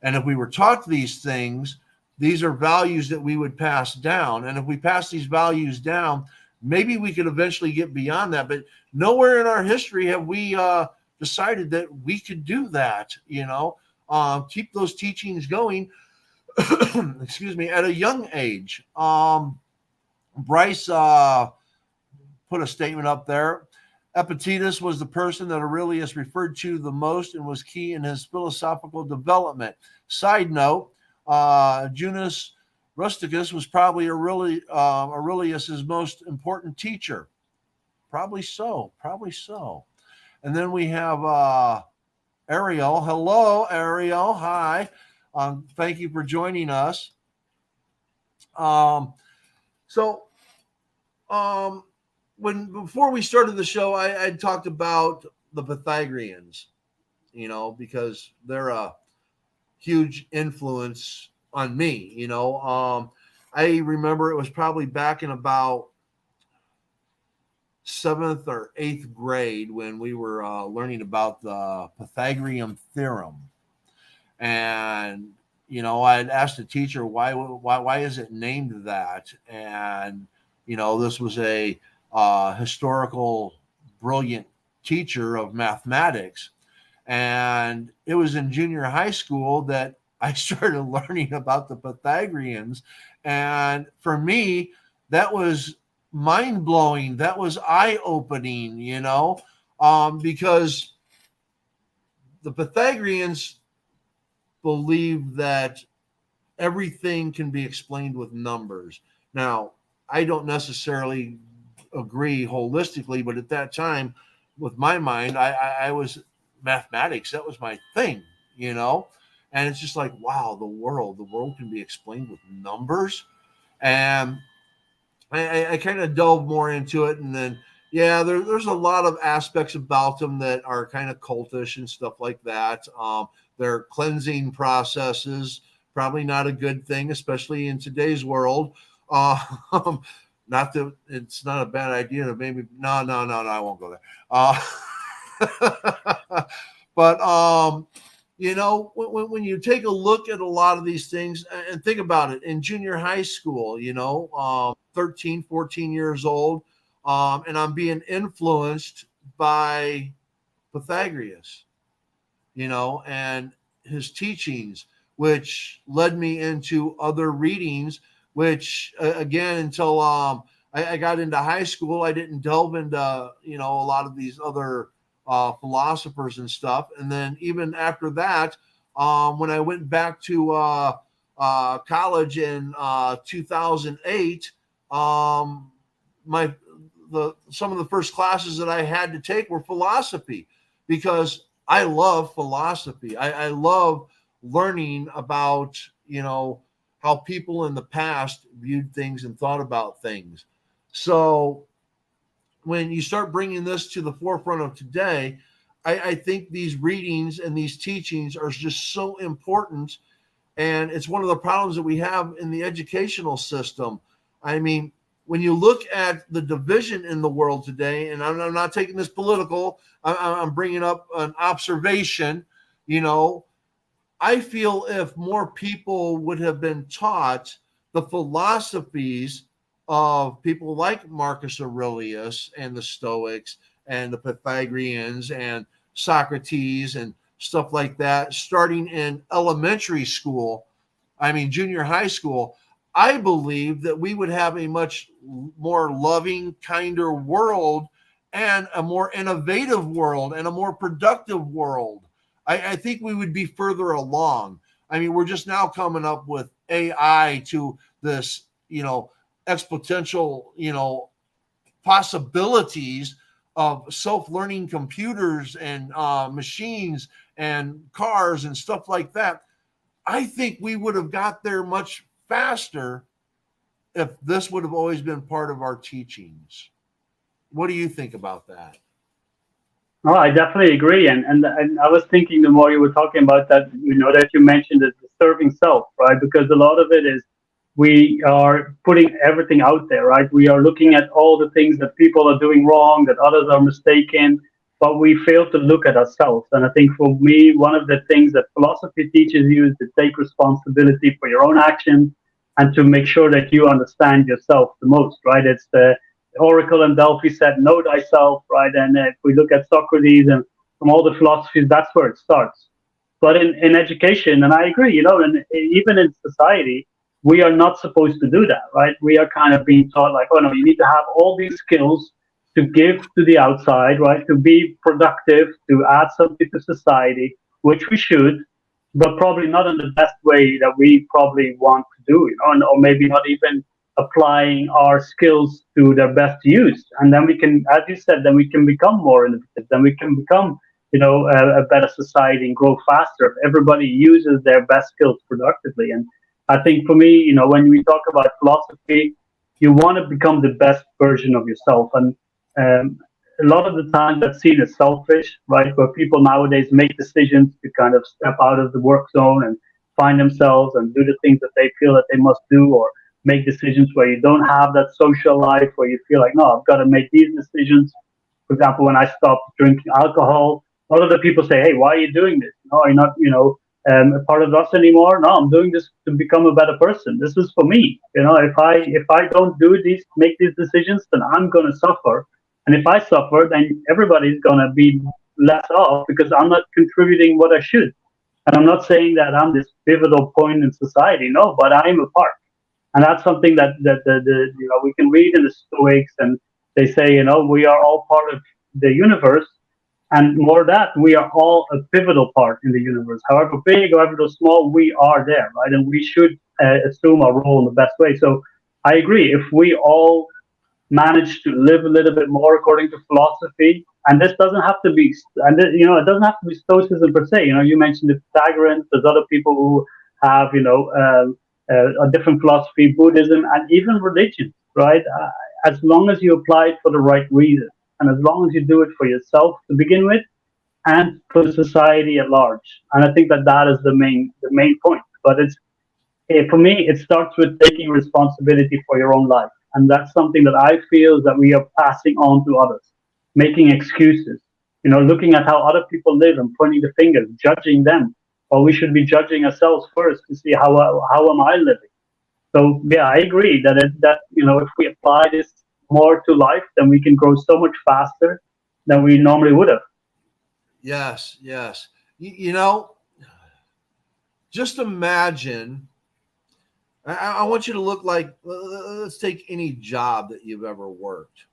And if we were taught these things, these are values that we would pass down. And if we pass these values down, maybe we could eventually get beyond that. But nowhere in our history have we decided that we could do that, keep those teachings going, excuse me, at a young age. Bryce put a statement up there. Epictetus was the person that Aurelius referred to the most and was key in his philosophical development. Side note, Junius Rusticus was probably Aurelius's most important teacher. Probably so. And then we have Ariel. Hello, Ariel. Hi. Thank you for joining us. So, before we started the show, I talked about the Pythagoreans, because they're a huge influence on me. I remember it was probably back in about 7th or 8th grade when we were learning about the Pythagorean theorem, and I had asked the teacher why is it named that, and this was a historical, brilliant teacher of mathematics. And it was in junior high school that I started learning about the Pythagoreans. And for me, that was mind blowing. That was eye opening, because the Pythagoreans believe that everything can be explained with numbers. Now, I don't necessarily agree holistically, but at that time, with my mind, I was mathematics. That was my thing, and it's just like, wow, the world can be explained with numbers. And I kind of delved more into it, and then there's a lot of aspects about them that are kind of cultish and stuff like that. Their cleansing processes, probably not a good thing, especially in today's world. Not that it's not a bad idea to maybe no, I won't go there. But when you take a look at a lot of these things and think about it, in junior high school, 13, 14 years old, and I'm being influenced by Pythagoras, and his teachings, which led me into other readings, which again, until I got into high school, I didn't delve into, a lot of these other philosophers and stuff. And then even after that, when I went back to college in 2008, some of the first classes that I had to take were philosophy, because I love philosophy. I love learning about, how people in the past viewed things and thought about things. So when you start bringing this to the forefront of today, I think these readings and these teachings are just so important. And it's one of the problems that we have in the educational system. I mean, when you look at the division in the world today, and I'm not taking this political, I'm bringing up an observation, you know, I feel if more people would have been taught the philosophies of people like Marcus Aurelius and the Stoics and the Pythagoreans and Socrates and stuff like that, starting in elementary school, I mean, junior high school, I believe that we would have a much more loving, kinder world and a more innovative world and a more productive world. I think we would be further along. I mean, we're just now coming up with AI to this, you know, exponential, you know, possibilities of self-learning computers and machines and cars and stuff like that. I think we would have got there much faster if this would have always been part of our teachings. What do you think about that? Oh, I definitely agree. And I was thinking the more you were talking about that, that you mentioned the serving self, right? Because a lot of it is we are putting everything out there, right? We are looking at all the things that people are doing wrong, that others are mistaken, but we fail to look at ourselves. And I think for me, one of the things that philosophy teaches you is to take responsibility for your own actions and to make sure that you understand yourself the most, right? It's the Oracle in Delphi said, know thyself, right? And if we look at Socrates and from all the philosophies, that's where it starts. But in education, and I agree, and even in society, we are not supposed to do that, right? We are kind of being taught like, oh no, you need to have all these skills to give to the outside, right? To be productive, to add something to society, which we should, but probably not in the best way that we probably want to do, or maybe not even applying our skills to their best use. And then we can, as you said, then we can become more innovative, then we can become, a better society and grow faster if everybody uses their best skills productively. And I think for me, when we talk about philosophy, you want to become the best version of yourself. And a lot of the time that's seen as selfish, right? Where people nowadays make decisions to kind of step out of the work zone and find themselves and do the things that they feel that they must do, or make decisions where you don't have that social life, where you feel like, no, I've got to make these decisions. For example, when I stopped drinking alcohol, a lot of the people say, hey, why are you doing this? No, you're not, a part of us anymore. No, I'm doing this to become a better person. This is for me. If I don't make these decisions, then I'm going to suffer. And if I suffer, then everybody's going to be less off because I'm not contributing what I should. And I'm not saying that I'm this pivotal point in society. No, but I'm a part. And that's something that we can read in the Stoics, and they say, we are all part of the universe, and more that we are all a pivotal part in the universe. However big, however small, we are there, right? And we should assume our role in the best way. So I agree. If we all manage to live a little bit more according to philosophy, and this doesn't have to be, it doesn't have to be Stoicism per se. You mentioned the Pythagoreans. There's other people who have, a different philosophy, Buddhism, and even religion, right? As long as you apply it for the right reason, and as long as you do it for yourself to begin with, and for society at large. And I think that is the main point. But for me, it starts with taking responsibility for your own life, and that's something that I feel that we are passing on to others, making excuses, looking at how other people live and pointing the fingers, judging them. Well, we should be judging ourselves first to see how am I living. So yeah, I agree that if we apply this more to life, then we can grow so much faster than we normally would have. Yes, yes. Just imagine. I want you to look like, let's take any job that you've ever worked.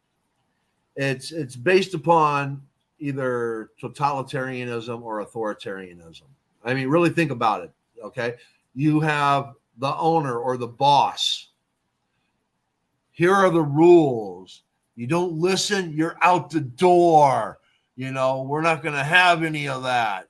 It's based upon either totalitarianism or authoritarianism. I mean, really think about it. Okay. You have the owner or the boss. Here are the rules. You don't listen, you're out the door. We're not going to have any of that.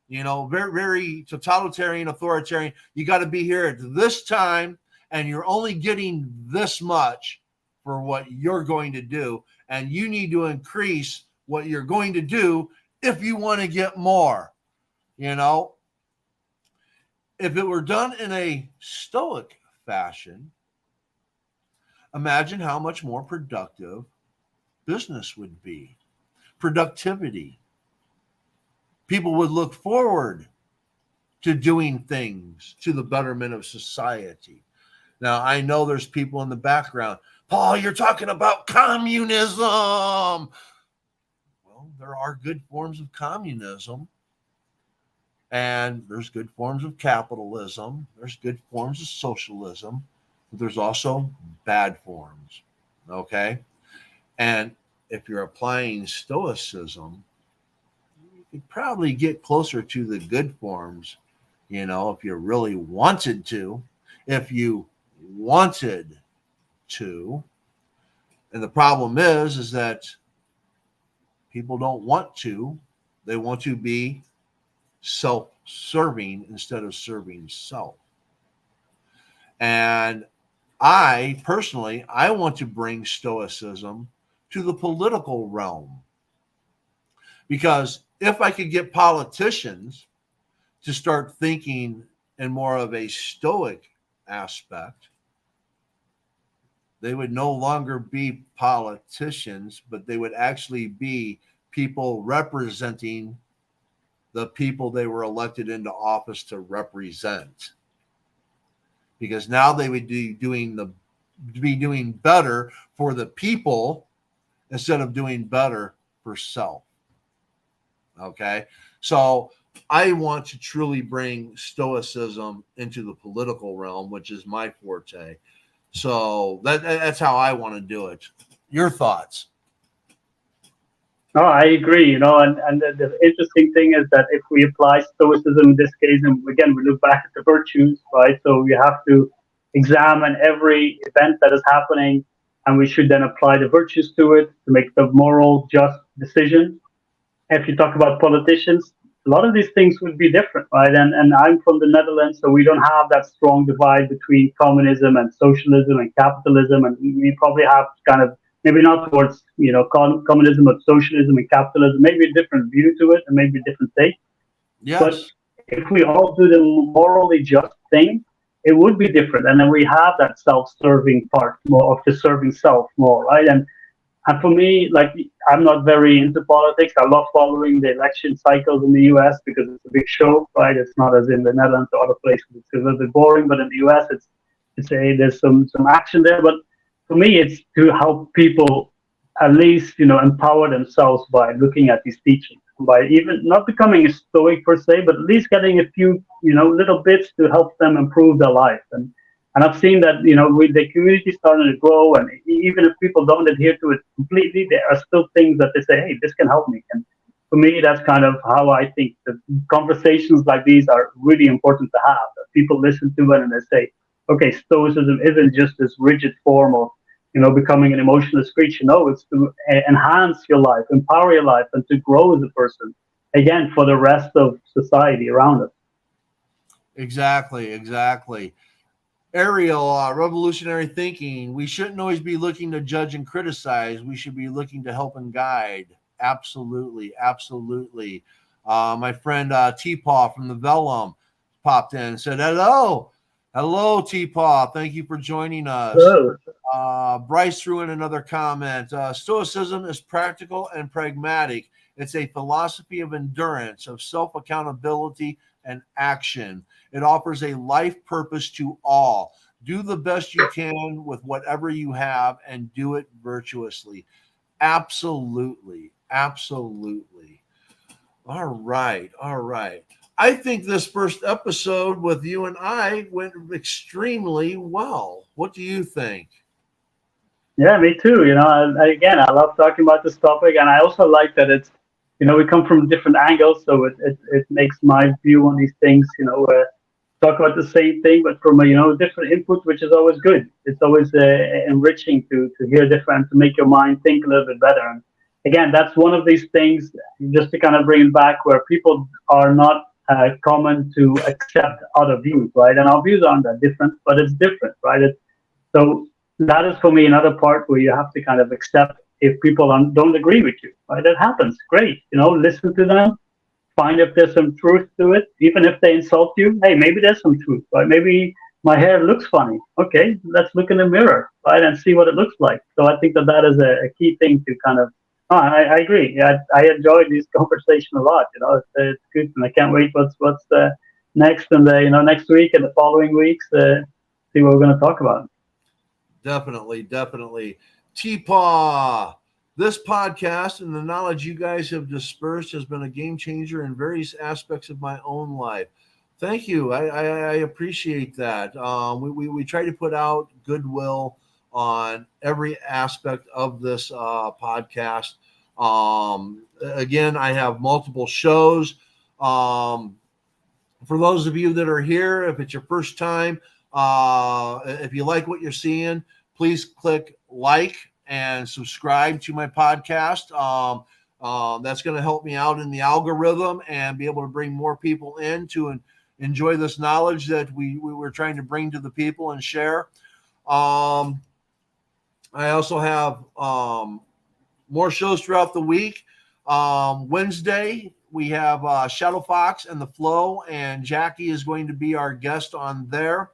Very, very totalitarian, authoritarian. You got to be here at this time, and you're only getting this much for what you're going to do. And you need to increase what you're going to do if you want to get more. You know, if it were done in a Stoic fashion, imagine how much more productive business would be. Productivity. People would look forward to doing things to the betterment of society. Now, I know there's people in the background. Paul, you're talking about communism. Well, there are good forms of communism, and there's good forms of capitalism. There's good forms of socialism, but there's also bad forms. Okay? And if you're applying Stoicism, you could probably get closer to the good forms, if you really wanted to. If you wanted to. And the problem is that people don't want to. They want to be self-serving instead of serving self. And I personally want to bring Stoicism to the political realm. Because if I could get politicians to start thinking in more of a Stoic aspect, they would no longer be politicians, but they would actually be people representing the people they were elected into office to represent. Because now they would be doing better for the people instead of doing better for self. Okay? So I want to truly bring Stoicism into the political realm, which is my forte. So that's how I want to do it. Your thoughts? No, I agree. And the interesting thing is that if we apply Stoicism in this case, and again, we look back at the virtues, right? So we have to examine every event that is happening, and we should then apply the virtues to it to make the moral, just decision. If you talk about politicians, a lot of these things would be different, right? And I'm from the Netherlands, so we don't have that strong divide between communism and socialism and capitalism, and we probably have kind of maybe not towards communism, but socialism and capitalism, maybe a different view to it and maybe a different take. Yes. But if we all do the morally just thing, it would be different, and then we have that self-serving part more of the serving self more, right? And for me, like, I'm not very into politics. I love following the election cycles in the US because it's a big show, right? It's not as in the Netherlands or other places. It's a little bit boring, but in the US, there's some action there. But for me, it's to help people at least, empower themselves by looking at these teachings, by even not becoming a Stoic per se, but at least getting a few, little bits to help them improve their life. And I've seen that, with the community starting to grow, and even if people don't adhere to it completely, there are still things that they say, hey, this can help me. And for me, that's kind of how I think that conversations like these are really important to have, that people listen to it and they say, okay, Stoicism isn't just this rigid form of, becoming an emotionless creature. No, it's to enhance your life, empower your life, and to grow as a person, again, for the rest of society around us. Exactly. Ariel, revolutionary thinking. We shouldn't always be looking to judge and criticize. We should be looking to help and guide. Absolutely. My friend T-Paw from the Vellum popped in and said, hello, T-Paw. Thank you for joining us. Hello. Bryce threw in another comment. Stoicism is practical and pragmatic. It's a philosophy of endurance, of self-accountability, and action. It offers a life purpose to all. Do the best you can with whatever you have and do it virtuously. Absolutely. All right. I think this first episode with you and I went extremely well. What do you think? Yeah, me too. I love talking about this topic, and I also like that it's, we come from different angles, so it makes my view on these things, talk about the same thing, but from a different input, which is always good. It's always enriching to hear different, to make your mind think a little bit better. And again, that's one of these things, just to kind of bring it back, where people are not common to accept other views, right? And our views aren't that different, but it's different, right? So that is for me another part where you have to kind of accept if people don't agree with you, right? That happens. Great. Listen to them, find if there's some truth to it. Even if they insult you, hey, maybe there's some truth, right? Maybe my hair looks funny. Okay, let's look in the mirror, right, and see what it looks like. So I think that is a key thing to kind of. Oh, I agree. Yeah, I enjoyed this conversation a lot. It's good, and I can't wait what's next and next week and the following weeks. See what we're going to talk about. Definitely. T-Paw, this podcast and the knowledge you guys have dispersed has been a game changer in various aspects of my own life. Thank you. I appreciate that. We try to put out goodwill on every aspect of this podcast. Again, I have multiple shows. For those of you that are here, if it's your first time, if you like what you're seeing, please click like and subscribe to my podcast. That's going to help me out in the algorithm and be able to bring more people in to enjoy this knowledge that we were trying to bring to the people and share. I also have more shows throughout the week. Wednesday, we have Shadow Fox and The Flow, and Jackie is going to be our guest on there.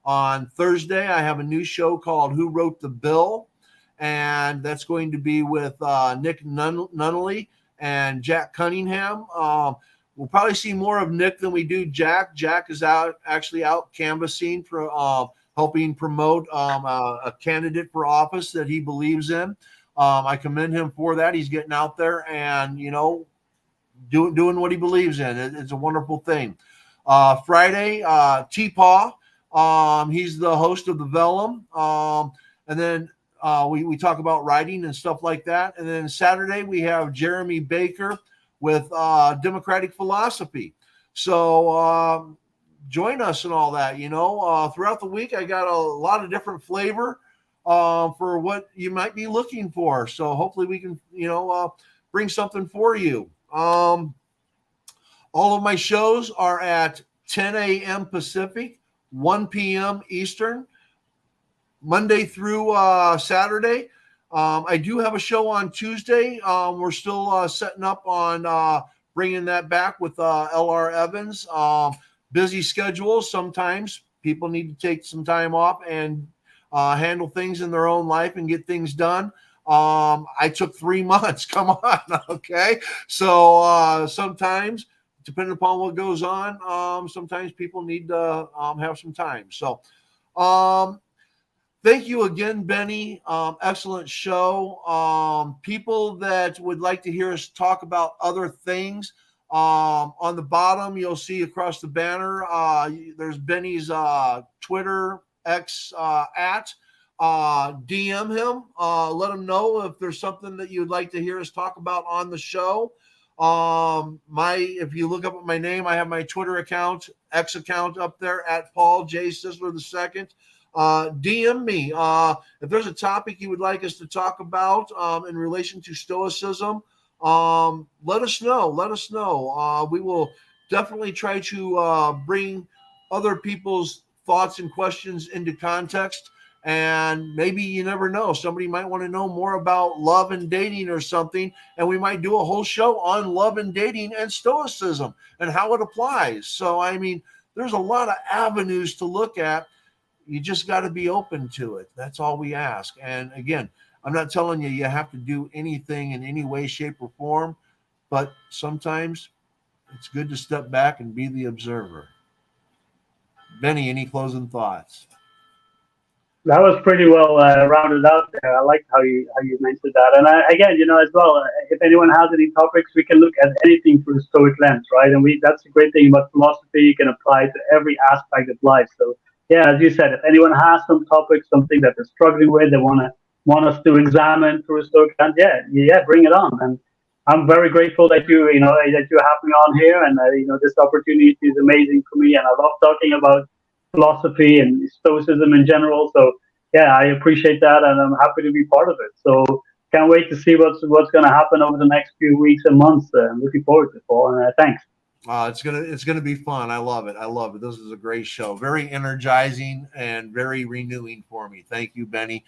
On Thursday, I have a new show called Who Wrote the Bill, and that's going to be with Nick Nunnally and Jack Cunningham. We'll probably see more of Nick than we do Jack. Jack is actually out canvassing for helping promote a candidate for office that he believes in. I commend him for that. He's getting out there and, doing what he believes in. It's a wonderful thing. Friday, T-Paw. He's the host of the Vellum. And then we talk about writing and stuff like that. And then Saturday, we have Jeremy Baker with Democratic Philosophy. So join us and all that. Throughout the week, I got a lot of different flavor for what you might be looking for. So hopefully we can, bring something for you. All of my shows are at 10 a.m. Pacific, 1 p.m. Eastern, Monday through Saturday. I do have a show on Tuesday. We're still setting up on bringing that back with L.R. Evans. Busy schedule. Sometimes people need to take some time off and handle things in their own life and get things done. I took 3 months. Come on. Okay. So sometimes, depending upon what goes on, sometimes people need to have some time. So thank you again, Benny. Excellent show. People that would like to hear us talk about other things, on the bottom, you'll see across the banner, there's Benny's Twitter, X at. DM him. Let him know if there's something that you'd like to hear us talk about on the show. If you look up at my name, I have my Twitter account, X account up there at Paul J. Sisler II. DM me. If there's a topic you would like us to talk about in relation to Stoicism, let us know. We will definitely try to bring other people's thoughts and questions into context. And maybe you never know. Somebody might want to know more about love and dating or something. And we might do a whole show on love and dating and Stoicism and how it applies. So, there's a lot of avenues to look at. You just got to be open to it. That's all we ask. And again, I'm not telling you have to do anything in any way, shape, or form. But sometimes it's good to step back and be the observer. Benny, any closing thoughts? That was pretty well rounded out there. I like how you mentioned that. And again, as well, if anyone has any topics, we can look at anything through the Stoic lens, right? And that's a great thing about philosophy. You can apply it to every aspect of life. So yeah, as you said, if anyone has some topic, something that they're struggling with, they want us to examine through a Stoic lens, yeah, bring it on. And I'm very grateful that you have me on here, and this opportunity is amazing for me, and I love talking about philosophy and Stoicism in general. So yeah, I appreciate that, and I'm happy to be part of it. So can't wait to see what's going to happen over the next few weeks and months. I'm looking forward to it, Paul, and thanks. It's gonna be fun. I love it. I love it. This is a great show. Very energizing and very renewing for me. Thank you, Benny.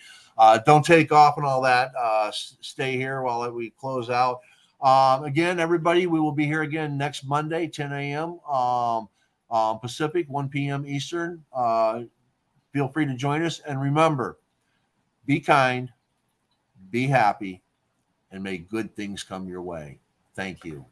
Don't take off and all that. Stay here while we close out. Again, everybody, we will be here again next Monday, 10 a.m. Pacific, 1 p.m. Eastern. Feel free to join us. And remember, be kind, be happy, and may good things come your way. Thank you.